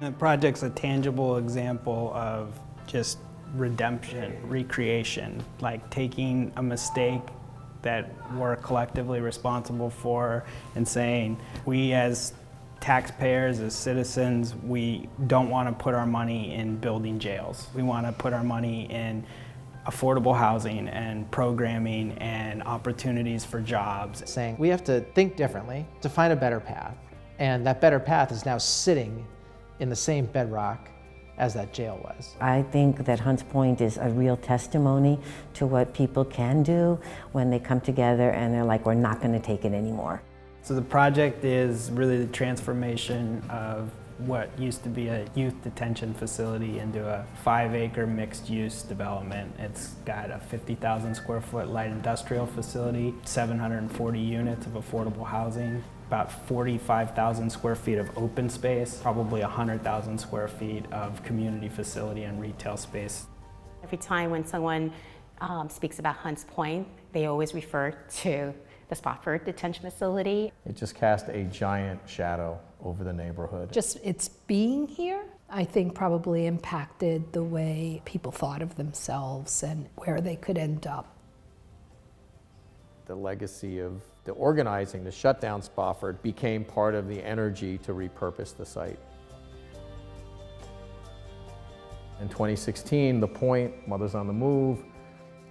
The project's a tangible example of just redemption, recreation, like taking a mistake that we're collectively responsible for and saying, we as taxpayers, as citizens, we don't want to put our money in building jails. We want to put our money in affordable housing and programming and opportunities for jobs. Saying we have to think differently to find a better path. And that better path is now sitting in the same bedrock as that jail was. I think that Hunts Point is a real testimony to what people can do when they come together and they're like, we're not going to take it anymore. So the project is really the transformation of what used to be a youth detention facility into a 5-acre mixed-use development. It's got a 50,000 square foot light industrial facility, 740 units of affordable housing, about 45,000 square feet of open space, probably 100,000 square feet of community facility and retail space. Every time when someone speaks about Hunts Point, they always refer to the Spofford detention facility. It just cast a giant shadow over the neighborhood. Just its being here, I think, probably impacted the way people thought of themselves and where they could end up. The legacy of the organizing to shut down Spofford became part of the energy to repurpose the site. In 2016, The Point, Mothers on the Move,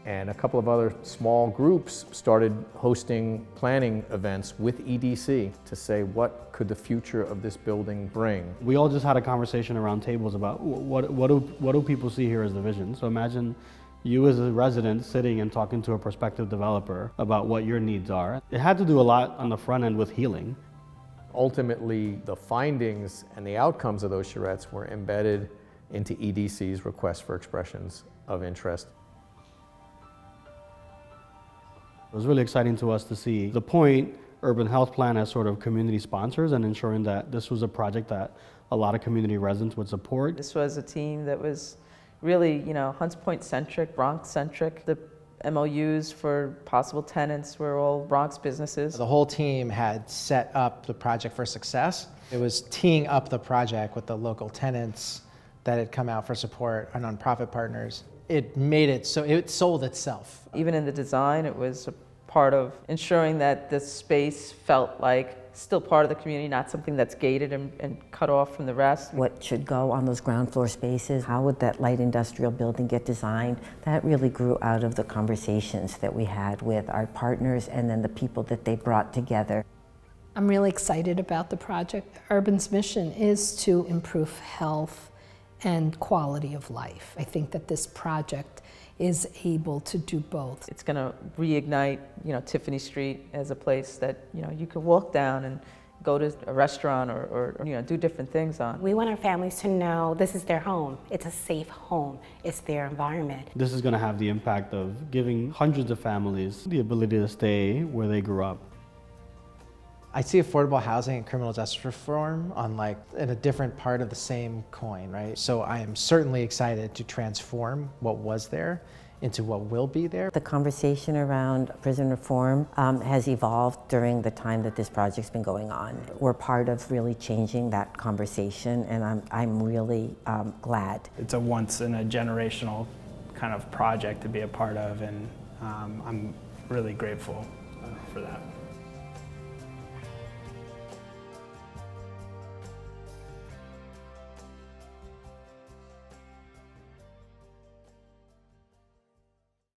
and a couple of other small groups started hosting planning events with EDC to say, what could the future of this building bring? We all just had a conversation around tables about what do people see here as the vision. So imagine you as a resident sitting and talking to a prospective developer about what your needs are. It had to do a lot on the front end with healing. Ultimately, the findings and the outcomes of those charrettes were embedded into EDC's request for expressions of interest. It was really exciting to us to see The Point Urban Health Plan as sort of community sponsors and ensuring that this was a project that a lot of community residents would support. This was a team that was really, Hunts Point centric, Bronx centric. The MOUs for possible tenants were all Bronx businesses. The whole team had set up the project for success. It was teeing up the project with the local tenants that had come out for support, our nonprofit partners. It made it so it sold itself. Even in the design, it was a part of ensuring that this space felt like still part of the community, not something that's gated and cut off from the rest. What should go on those ground floor spaces? How would that light industrial building get designed? That really grew out of the conversations that we had with our partners and then the people that they brought together. I'm really excited about the project. Urban's mission is to improve health and quality of life. I think that this project is able to do both. It's going to reignite, Tiffany Street as a place that, you can walk down and go to a restaurant or do different things on. We want our families to know this is their home. It's a safe home. It's their environment. This is going to have the impact of giving hundreds of families the ability to stay where they grew up. I see affordable housing and criminal justice reform on in a different part of the same coin, right? So I am certainly excited to transform what was there into what will be there. The conversation around prison reform has evolved during the time that this project's been going on. We're part of really changing that conversation, and I'm really glad. It's a once in a generational kind of project to be a part of, and I'm really grateful for that.